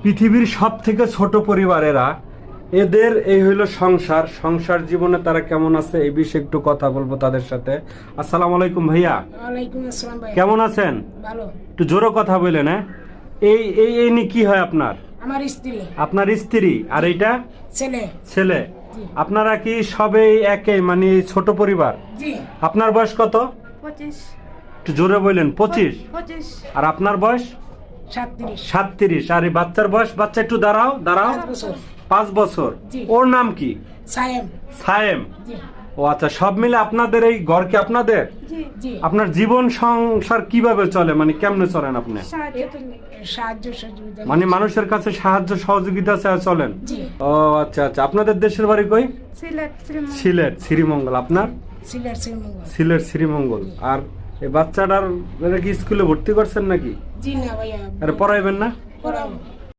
পৃথিবীর সব থেকে ছোট পরিবারেরা, এদের এই হইলো সংসার। সংসার জীবনে তারা কেমন আছে এই বিষয়ে একটু কথা বলবো তাদের সাথে। আসসালামু আলাইকুম ভাইয়া। ওয়ালাইকুম আসসালাম ভাই। কেমন আছেন? ভালো। একটু জোরে কথা বলেন। হ্যাঁ, এই এই এই নি কি হয় আপনার? আমার স্ত্রী। আপনার স্ত্রী। আর এইটা ছেলে। ছেলে। জি। আপনারা কি সবাই একই, মানে ছোট পরিবার? জি। আপনার বয়স কত? 25 একটু জোরে বললেন। 25। 25 আর আপনার বয়স? 37। 37। আর এই বাচ্চার বয়স? বাচ্চা একটু দাঁড়াও। 5 বছর। 5 বছর। জি। ওর নাম কি? সায়েম। সায়েম। জি। ও আচ্ছা, সব মিলে আপনাদের এই ঘর কি আপনাদের? জি জি। আপনার জীবন সংসার কিভাবে চলে, মানে কেমনে চলেন আপনি? সাহায্য সহযোগিতা। মানে মানুষের কাছে সাহায্য সহযোগিতা চায় চলেন? জি। ও আচ্ছা আচ্ছা। আপনাদের দেশের বাড়ি কই? সিলেট শ্রীমঙ্গল। সিলেট শ্রীমঙ্গল। আপনার? সিলেট শ্রীমঙ্গল। সিলেট শ্রীমঙ্গল। আর এই বাচ্চাটার কি স্কুলে ভর্তি করছেন নাকি? জি না ভাইয়া। আরে পড়াইবেন না? পড়াবো।